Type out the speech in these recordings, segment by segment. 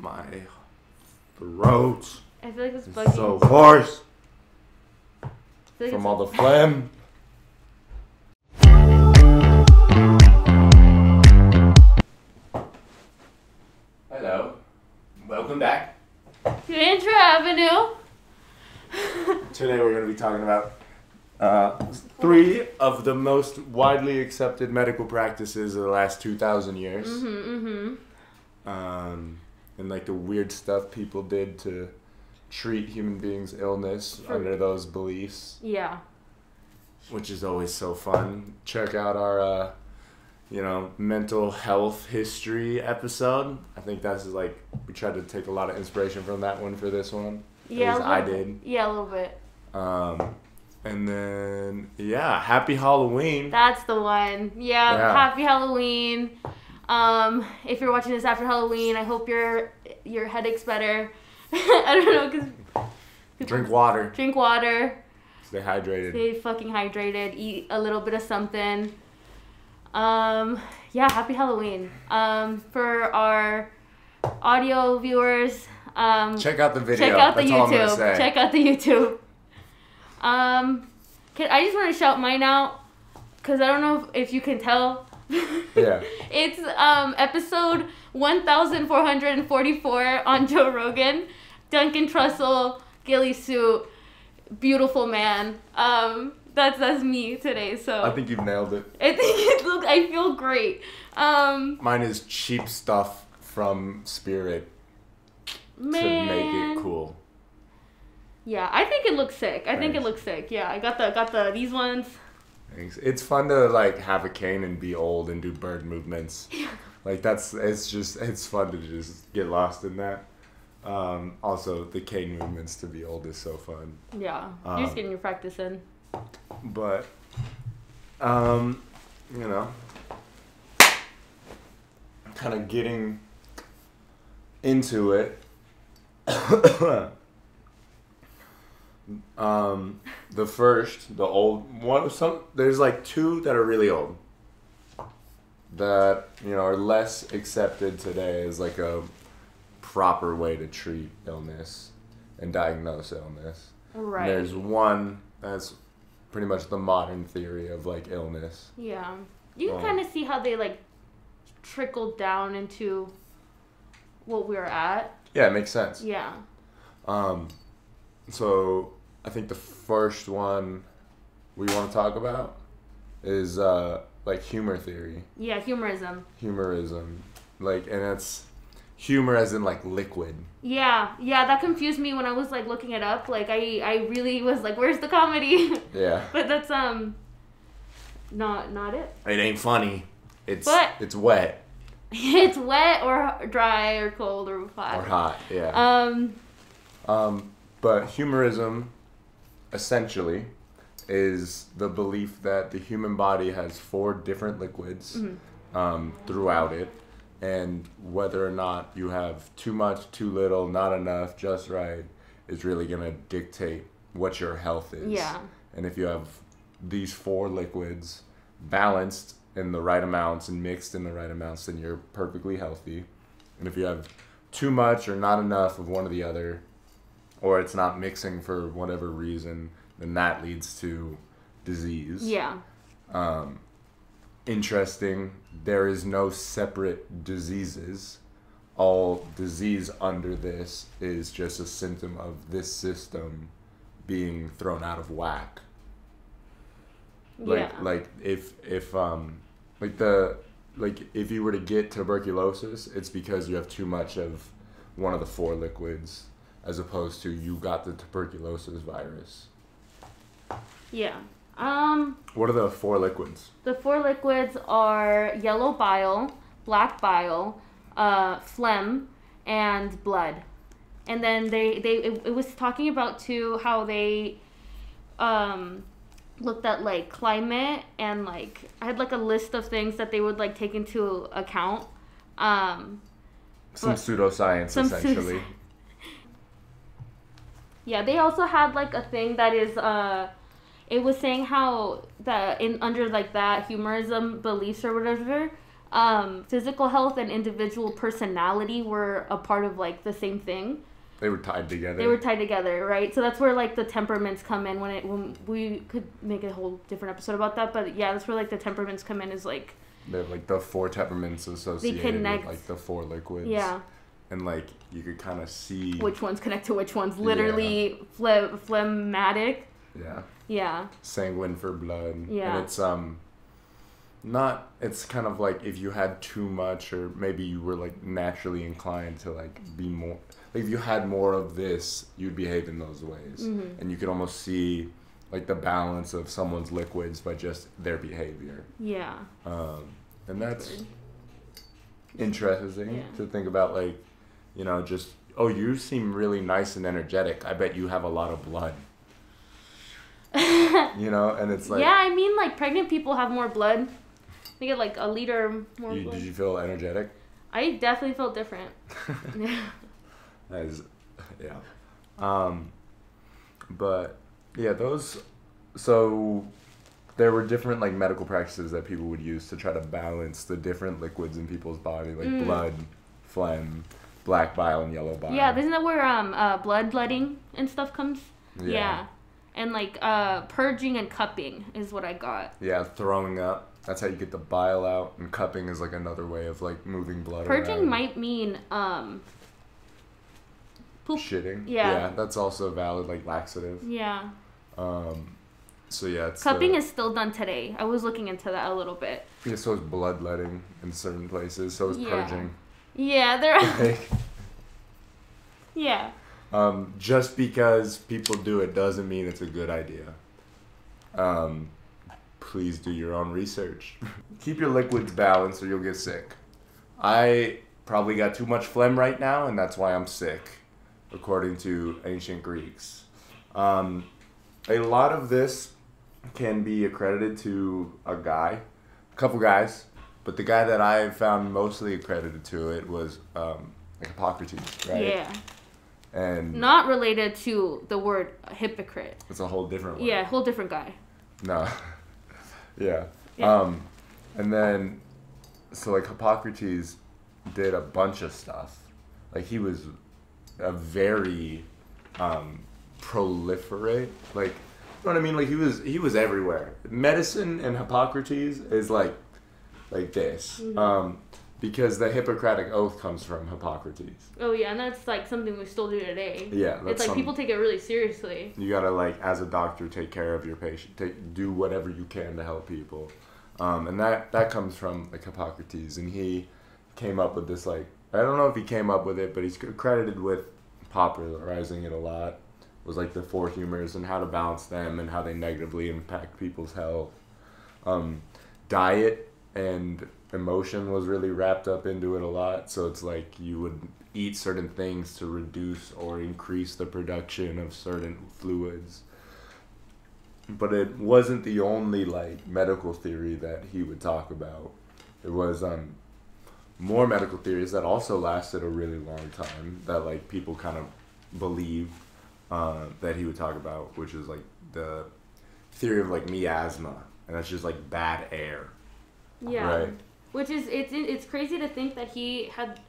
My throat I feel like it's is bugging. so hoarse I feel like from it's all the phlegm. Hello. Welcome back. to Intro Avenue. Today we're going to be talking about three of the most widely accepted medical practices of the last 2,000 years. And like the weird stuff people did to treat human beings' illness under those beliefs. Yeah. Which is always so fun. Check out our, mental health history episode. I think that's like, we tried to take a lot of inspiration from that one for this one. Yeah. At least I did. Yeah, a little bit. And then, Happy Halloween. That's the one. Yeah. Happy Halloween. If you're watching this after Halloween, I hope your headache's better. I don't know, cause Drink water. Drink water. Stay hydrated. Stay fucking hydrated. Eat a little bit of something. Happy Halloween. For our audio viewers, check out the video. Check out the That's all I'm gonna YouTube. say. Check out the YouTube. I just want to shout mine out, cause I don't know if you can tell. Yeah. It's episode 1444 on Joe Rogan. Duncan Trussell, ghillie suit, beautiful man. That's me today. So I think you've nailed it. I feel great. Mine is cheap stuff from Spirit to make it cool. Yeah, I think it looks sick. I think it looks sick. Yeah, I got the these ones. Thanks. It's fun to like have a cane and be old and do bird movements. Like it's fun to just get lost in that. Also the cane movements to be old is so fun. Yeah, you're just getting your practice in. But, kind of getting into it. The old one. There's like two that are really old. That are less accepted today as like a proper way to treat illness and diagnose illness. Right. And there's one that's pretty much the modern theory of like illness. Yeah. You can kind of see how they like trickled down into what we're at. Yeah, it makes sense. Yeah. So I think the first one we want to talk about is like humor theory. Yeah, humorism. Humorism. Like, and it's humor as in like liquid. Yeah, that confused me when I was like looking it up. Like I really was like, where's the comedy? Yeah. But that's not it. It ain't funny. It's wet. It's wet or dry or cold or hot. Or hot, yeah. But humorism essentially is the belief that the human body has 4 different liquids throughout it. And whether or not you have too much, too little, not enough, just right, is really going to dictate what your health is. Yeah. And if you have these 4 liquids balanced in the right amounts and mixed in the right amounts, then you're perfectly healthy. And if you have too much or not enough of one or the other, or it's not mixing for whatever reason, then that leads to disease. Yeah. Interesting, there is no separate diseases. All disease under this is just a symptom of this system being thrown out of whack. Like if you were to get tuberculosis, it's because you have too much of one of the 4 liquids, as opposed to you got the tuberculosis virus. Yeah. What are the 4 liquids? The 4 liquids are yellow bile, black bile, phlegm, and blood. And then it was talking about too how they looked at like climate, and like I had like a list of things that they would like take into account. Some pseudoscience, essentially. Yeah, they also had like a thing that is it was saying how that under like that humorism beliefs or whatever, physical health and individual personality were a part of like the same thing. They were tied together. They were tied together, right? So that's where like the temperaments come in. When we could make a whole different episode about that, but yeah, that's where like the temperaments come in. Is like they're like the 4 temperaments associated with like the 4 liquids. Yeah. And like you could kind of see which ones connect to which ones. Literally phlegmatic. Yeah. Yeah. Sanguine for blood. Yeah. And it's not, it's kind of like if you had too much, or maybe you were like naturally inclined to like be more, like if you had more of this, you'd behave in those ways. Mm-hmm. And you could almost see like the balance of someone's liquids by just their behavior. Yeah. And that's interesting to think about, like, you know, just, oh, you seem really nice and energetic. I bet you have a lot of blood. You know, and it's like... Yeah, I mean, like, pregnant people have more blood. They get, like, a liter more blood. Did you feel energetic? I definitely felt different. That is... Yeah. But, yeah, those... So, there were different, like, medical practices that people would use to try to balance the different liquids in people's body, like blood, phlegm, black bile, and yellow bile. Yeah, isn't that where bloodletting and stuff comes? Yeah. And, like, purging and cupping is what I got. Yeah, throwing up. That's how you get the bile out. And cupping is, like, another way of, like, moving blood around. Purging might mean, poop. Shitting. Yeah. That's also valid, like, laxative. Yeah. So, yeah, it's... Cupping is still done today. I was looking into that a little bit. Yeah, so is bloodletting in certain places. So is purging. Yeah, there are... Yeah. Just because people do it doesn't mean it's a good idea. Please do your own research. Keep your liquids balanced or you'll get sick. I probably got too much phlegm right now, and that's why I'm sick, according to ancient Greeks. A lot of this can be accredited to a couple guys, but the guy that I found mostly accredited to it was Hippocrates, right? Yeah. And not related to the word hypocrite. It's a whole different one. Yeah, whole different guy. No. Yeah. Yeah. And then, so like Hippocrates did a bunch of stuff. Like he was a very proliferate, like, you know what I mean? Like he was everywhere. Medicine and Hippocrates is like this. Mm-hmm. Because the Hippocratic Oath comes from Hippocrates. Oh yeah, and that's like something we still do today. Yeah, it's like people take it really seriously. You gotta, like, as a doctor, take care of your patient. Do whatever you can to help people, and that comes from like Hippocrates, and he came up with this, like, I don't know if he came up with it, but he's credited with popularizing it a lot. It was like the 4 humors and how to balance them and how they negatively impact people's health. Diet and emotion was really wrapped up into it a lot, so it's like you would eat certain things to reduce or increase the production of certain fluids. But it wasn't the only, like, medical theory that he would talk about. There was more medical theories that also lasted a really long time that, like, people kind of believed that he would talk about, which is like the theory of, like, miasma, and that's just like bad air. Yeah. Right. Which is, it's crazy to think that he had,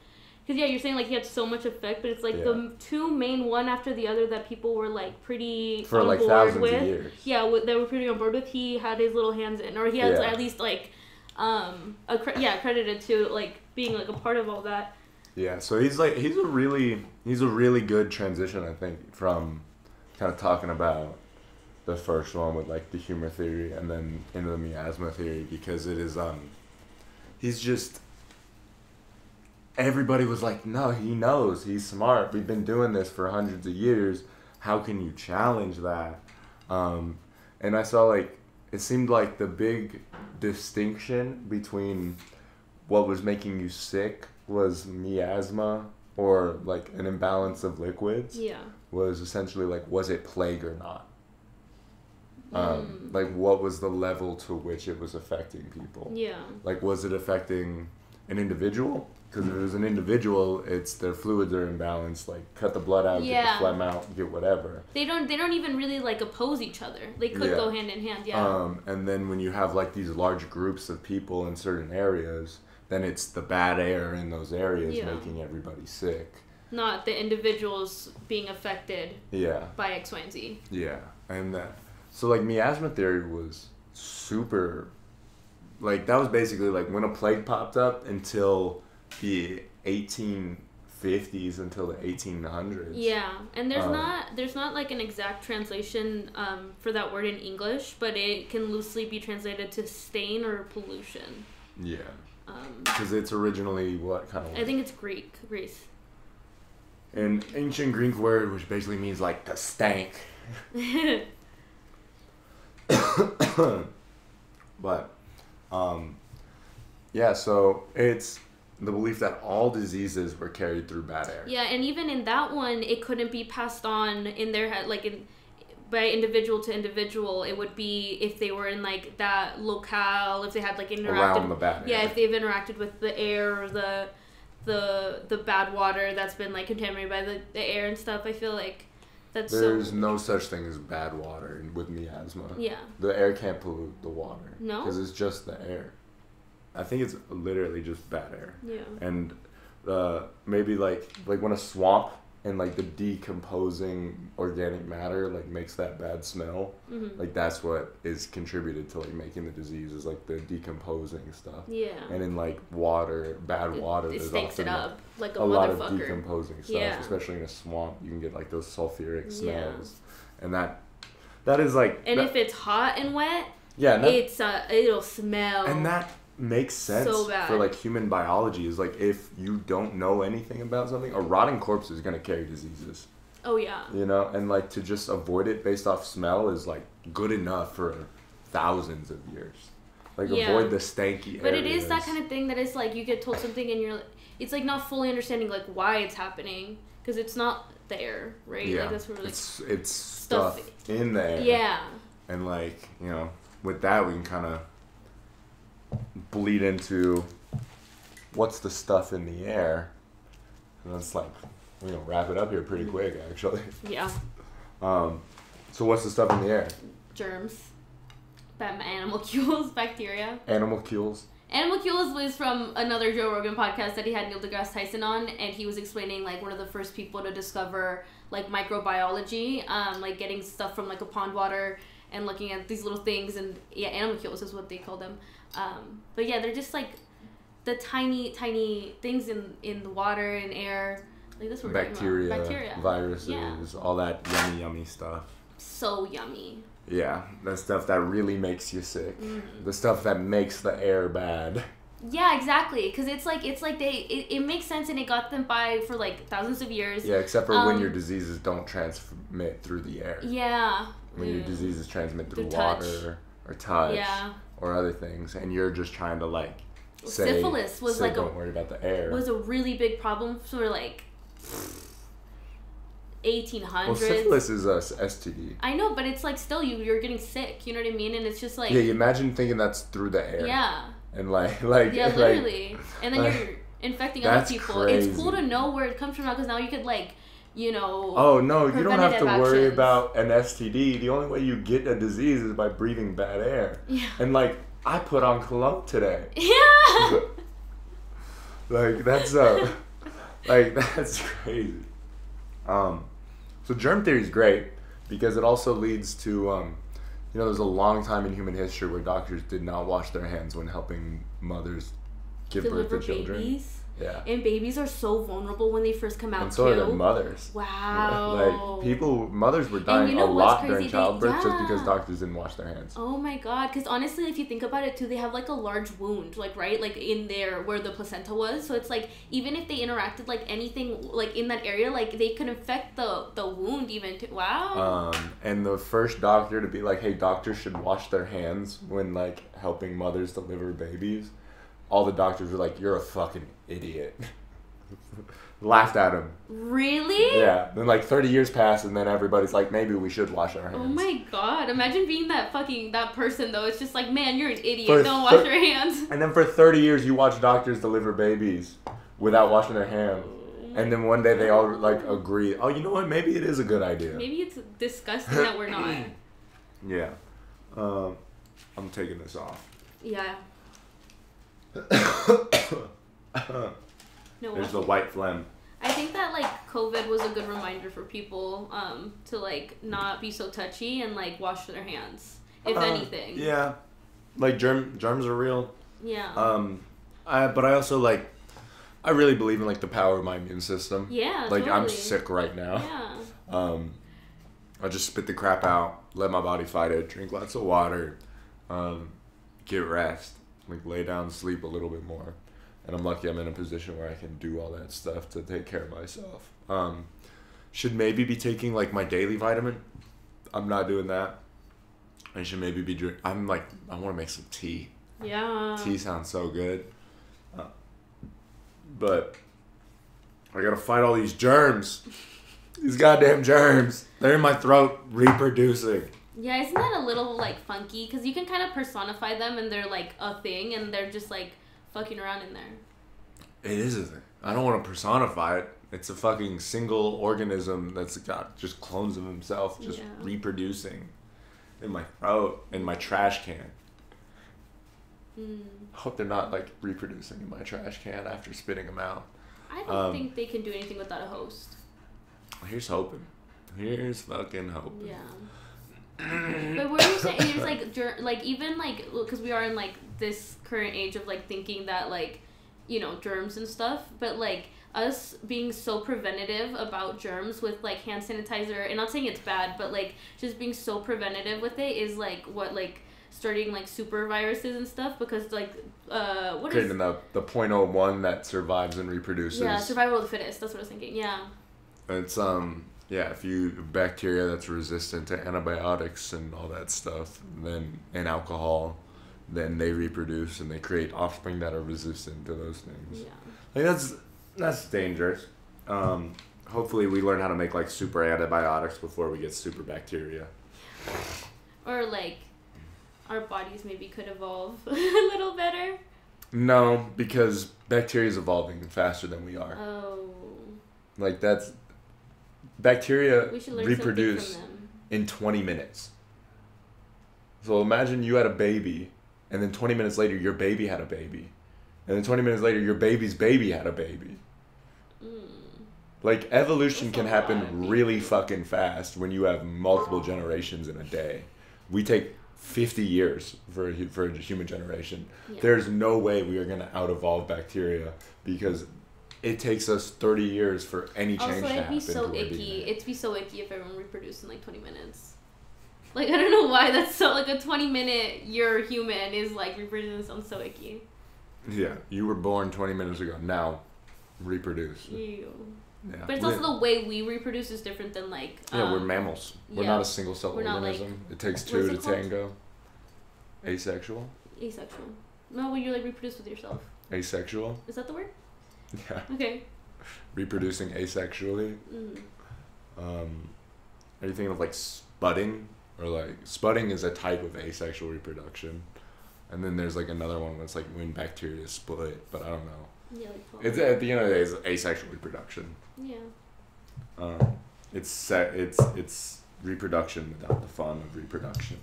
because yeah, you're saying like he had so much effect, but it's like the 2 main, one after the other, that people were like pretty for on like board thousands with. of years. Yeah, they were pretty on board with. He had his little hands in, or he had at least like, credited to like being like a part of all that. Yeah, so he's a really good transition, I think, from kind of talking about the first one with like the humor theory and then into the miasma theory, because it is he's just, everybody was like, no, he knows, he's smart, we've been doing this for hundreds of years, how can you challenge that? And I saw, like, it seemed like the big distinction between what was making you sick was miasma, or like an imbalance of liquids. Yeah. Was essentially like, was it plague or not? Like, what was the level to which it was affecting people? Yeah. Like, was it affecting an individual? Because if it was an individual, it's their fluids are imbalanced. Like, cut the blood out, get the phlegm out, get whatever. They don't even really like oppose each other. They could go hand in hand. Yeah. And then when you have like these large groups of people in certain areas, then it's the bad air in those areas Yeah. making everybody sick. Not the individuals being affected Yeah. by X, Y, and Z. Yeah. And so like miasma theory was super, like that was basically like when a plague popped up until the 1850s until the 1800s. Yeah, and there's not like an exact translation for that word in English, but it can loosely be translated to stain or pollution. Yeah. Because it's originally what kind of word? I think it's Greece. An ancient Greek word which basically means like to stank. But yeah, so it's the belief that all diseases were carried through bad air. Yeah, and even in that one, it couldn't be passed on in their head, like by individual to individual. It would be if they were in like that locale, if they had like interacted Around the bad air. Yeah, if they've interacted with the air or the bad water that's been like contaminated by the air and stuff. I feel like there's no such thing as bad water with miasma. Yeah. The air can't pollute the water. No? Because it's just the air. I think it's literally just bad air. Yeah. And maybe like when a swamp and like the decomposing organic matter like makes that bad smell, like that's what is contributed to like making the disease is like the decomposing stuff. Yeah. And in like water, bad water, it there's stinks often it up like a lot motherfucker. of decomposing stuff, Yeah. especially in a swamp. You can get like those sulfuric Yeah. smells, and that is like. And if it's hot and wet, yeah, it'll smell. And that makes sense so bad. for like human biology. Is like if you don't know anything about something, a rotting corpse is gonna carry diseases. Oh yeah. You know, and like to just avoid it based off smell is like good enough for thousands of years. Like avoid the stanky areas. But it is that kind of thing that is like you get told something and it's like not fully understanding like why it's happening because it's not there, right? Yeah. Like that's where like it's stuff in the air. Yeah. And like, you know, with that we can kind of bleed into what's the stuff in the air. And that's like, we're going to wrap it up here pretty quick, actually. Yeah. So what's the stuff in the air? Germs. Animalcules, bacteria. Animalcules. Animalcules was from another Joe Rogan podcast that he had Neil deGrasse Tyson on, and he was explaining like one of the first people to discover like microbiology, like getting stuff from like a pond water and looking at these little things, and yeah, animalcules is what they call them. But yeah, they're just like the tiny things in the water and air. Like this word. Bacteria, viruses, all that yummy stuff. So yummy. Yeah, the stuff that really makes you sick. The stuff that makes the air bad. Yeah, exactly. Because it's like it makes sense and it got them by for like thousands of years. Yeah, except for when your diseases don't transmit through the air. Yeah. When your diseases transmit through water or touch or other things, and you're just trying to like say syphilis was like don't worry about the air. Was a really big problem for like 1800s. Well, syphilis is a STD. I know, but it's like still you're getting sick. You know what I mean? And it's just like you imagine thinking that's through the air. Yeah. And like yeah, literally. And then you're infecting other people. Crazy. It's cool to know where it comes from now because now you could like, you know. Oh no, you don't have to worry actions. about an STD. The only way you get a disease is by breathing bad air. Yeah. And like I put on cologne today. Yeah. like that's crazy. So germ theory is great because it also leads to there's a long time in human history where doctors did not wash their hands when helping mothers give birth to children. Babies. Yeah. And babies are so vulnerable when they first come out. And so are their mothers. Wow. Like mothers were dying a lot during childbirth just because yeah. doctors didn't wash their hands. Oh my god! Because honestly, if you think about it too, they have like a large wound, like right, like in there where the placenta was. So it's like even if they interacted like anything like in that area, like they could infect the wound even too. Wow. And the first doctor to be like, hey, doctors should wash their hands when like helping mothers deliver babies. All the doctors were like, you're a fucking idiot. Laughed at him. Really? Yeah. Then like 30 years passed and then everybody's like, maybe we should wash our hands. Oh my god. Imagine being that person though. It's just like, man, you're an idiot. Don't wash your hands. And then for 30 years you watch doctors deliver babies without washing their hands. And then one day they all like agree, oh, you know what? Maybe it is a good idea. Maybe it's disgusting that we're not. Yeah. I'm taking this off. Yeah. No, There's the white phlegm. I think that like COVID was a good reminder for people to like not be so touchy and like wash their hands, if anything. Yeah, like germs are real. Yeah. But I also like, I really believe in like the power of my immune system. Yeah. Like totally. I'm sick right now. Yeah. I just spit the crap out, let my body fight it, drink lots of water, get rest, like lay down, sleep a little bit more. And I'm lucky I'm in a position where I can do all that stuff to take care of myself. Should maybe be taking like my daily vitamin. I'm not doing that. I should maybe be drinking. I want to make some tea. Yeah. Tea sounds so good. But I gotta fight all these germs. These goddamn germs. They're in my throat reproducing. Yeah, isn't that a little like funky? Because you can kind of personify them and they're like a thing and they're just like fucking around in there. It is a thing. I don't want to personify it. It's a fucking single organism that's got just clones of himself just reproducing in my throat, in my trash can. I hope they're not like reproducing in my trash can after spitting them out. I don't think they can do anything without a host. Here's hoping. Here's fucking hoping. Yeah. But what are you saying? It's like even like because we are in like this current age of like thinking that like germs and stuff, but like us being so preventative about germs with like hand sanitizer, and not saying it's bad, but like just being so preventative with it is like what like starting like super viruses and stuff, because like what creating is the 0.01 that survives and reproduces. Yeah, survival of the fittest. That's what I was thinking. Yeah. It's if you bacteria that's resistant to antibiotics and all that stuff, then and alcohol, then they reproduce and they create offspring that are resistant to those things. Yeah. Like that's dangerous. Hopefully we learn how to make like super antibiotics before we get super bacteria. Or like our bodies maybe could evolve a little better. No, because bacteria is evolving faster than we are. Oh. Like that's bacteria We should learn reproduce something from them. in 20 minutes. So imagine you had a baby, and then 20 minutes later your baby had a baby, and then 20 minutes later your baby's baby had a baby. Like evolution That's can a happen lot of really babies. fucking fast when you have multiple generations in a day. We take 50 years for a human generation. Yeah. There's no way we are going to out-evolve bacteria because it takes us 30 years for any change to happen. Also, it'd be so to our icky. DNA. It'd be so icky if everyone reproduced in like 20 minutes. Like, I don't know why that's so, like a 20-minute you're human is like reproducing sounds so icky. Yeah, you were born 20 minutes ago. Now, reproduce. Ew. Yeah. But it's also the way we reproduce is different than like. Yeah, we're mammals. We're yeah. not a single cell We're not, like- organism. It takes what's two it to called? tango. Asexual. Asexual. No, when you like reproduce with yourself. Asexual. Is that the word? Yeah. Okay. Reproducing asexually. Mm. Are you thinking of like spudding? Or like spudding is a type of asexual reproduction, and then there's like another one that's like when bacteria split, but I don't know. Yeah, like. It's at the end of the day, it's asexual reproduction. Yeah. It's reproduction without the fun of reproduction.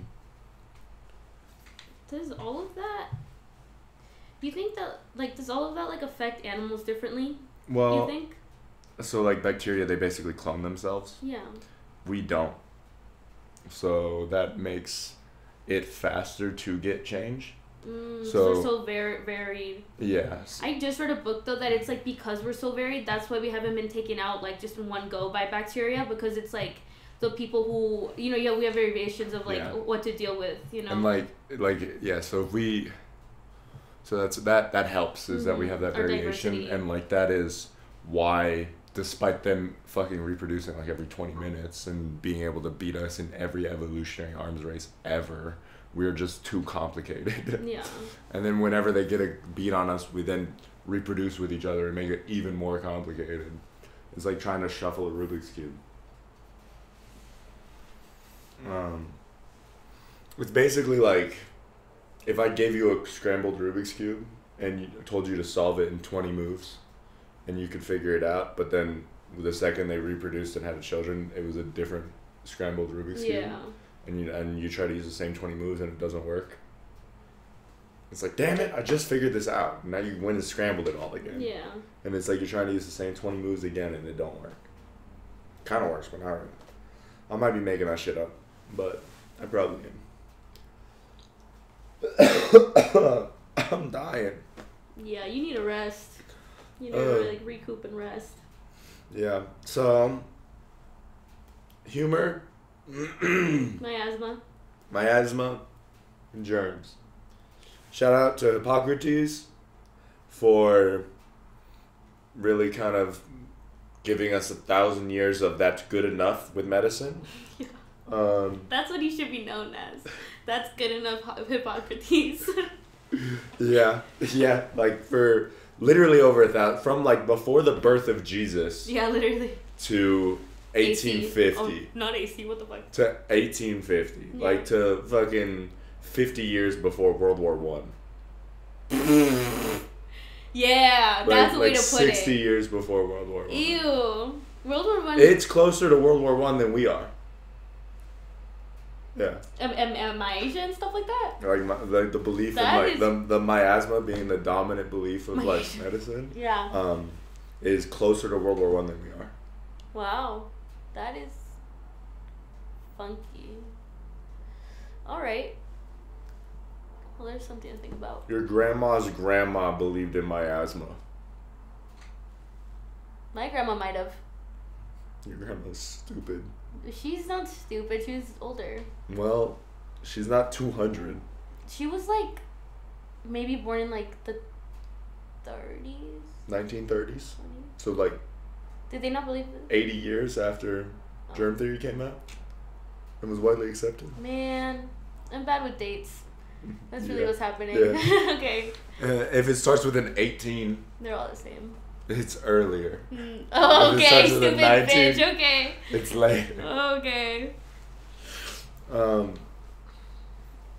Does all of that? You think that like does all of that like affect animals differently? Well, You think? so like bacteria, they basically clone themselves. Yeah. We don't. So that makes it faster to get change. So we're so very varied. Yes. I just read a book though that it's like because we're so varied, that's why we haven't been taken out like just in one go by bacteria, because it's like the people who we have variations of like what to deal with, And like yeah, so if we that helps is that we have that Our variation, diversity. and like that is why despite them fucking reproducing like every 20 minutes and being able to beat us in every evolutionary arms race ever, we're just too complicated. Yeah. And then whenever they get a beat on us, we then reproduce with each other and make it even more complicated. It's like trying to shuffle a Rubik's Cube. It's basically like if I gave you a scrambled Rubik's Cube and told you to solve it in 20 moves and you could figure it out, but then the second they reproduced and had children, it was a different scrambled Rubik's Cube. Yeah. And you try to use the same 20 moves and it doesn't work. It's like, damn it, I just figured this out. Now you went and scrambled it all again. Yeah. And it's like you're trying to use the same 20 moves again and it don't work. Kind of works, but not really. I might be making that shit up, but I probably am. I'm dying. Yeah, you need a rest. You need to like recoup and rest. Yeah. So, humor. Miasma. Miasma and germs. Shout out to Hippocrates for really kind of giving us 1,000 years of that's good enough with medicine. Yeah. That's what he should be known as. That's good enough, Hippocrates. Yeah, like for literally over 1,000, from like before the birth of Jesus. Yeah, literally. To 1850. Oh, not AC, what the fuck? To 1850. Yeah. Like to fucking 50 years before World War One. Yeah, that's a way to put it. 60 years before World War One. Ew. World War One. It's closer to World War One than we are. Yeah. Am I Asian and stuff like that? Like the belief that in like the miasma being the dominant belief of like medicine. Yeah. Is closer to World War One than we are. Wow, that is funky. All right. Well, there's something to think about. Your grandma's grandma believed in miasma. My grandma might have. Your grandma's stupid. She's not stupid. She was older. Well, she's not 200. She was like, maybe born in like the 30s? 1930s. So like. Did they not believe this? 80 years after germ theory came out. And was widely accepted. Man, I'm bad with dates. That's really what's happening. Yeah. Okay. If it starts with an 18. They're all the same. It's earlier. Oh, okay, stupid 19, bitch. Okay. It's later. Okay.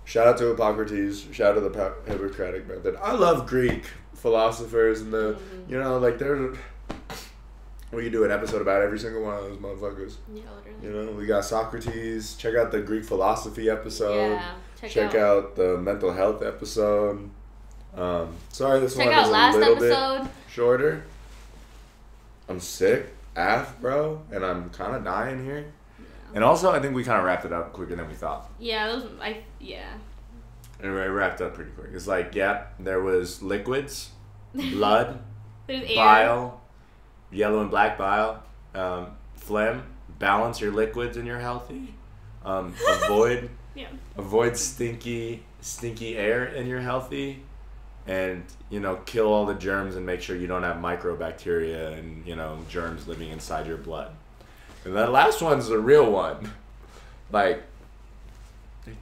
Shout out to Hippocrates. Shout out to the Hippocratic method. I love Greek philosophers and the, you know, like there's. We could do an episode about every single one of those motherfuckers. Yeah, literally. You know, we got Socrates. Check out the Greek philosophy episode. Yeah, check out the mental health episode. Sorry, this one is a little bit shorter. I'm sick, bro, and I'm kind of dying here. Yeah. And also, I think we kind of wrapped it up quicker than we thought. Yeah, And we wrapped up pretty quick. It's like, there was liquids, blood, bile, yellow and black bile, phlegm. Balance your liquids and you're healthy. Avoid stinky air and you're healthy. And, you know, kill all the germs and make sure you don't have microbacteria and, you know, germs living inside your blood. And that last one's the real one. Like,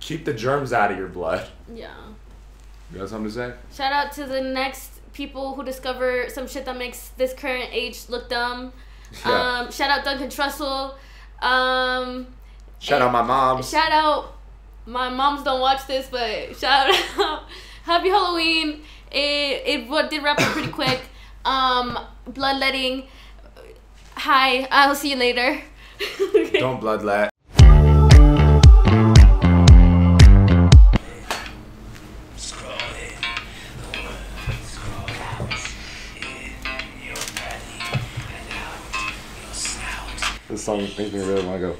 keep the germs out of your blood. Yeah. You got something to say? Shout out to the next people who discover some shit that makes this current age look dumb. Yeah. Shout out Duncan Trussell. Shout out my moms. Shout out my moms don't watch this, but shout out Happy Halloween. It did wrap up pretty quick. Bloodletting. Hi, I'll see you later. Okay. Don't bloodlet. This song makes me really want to go.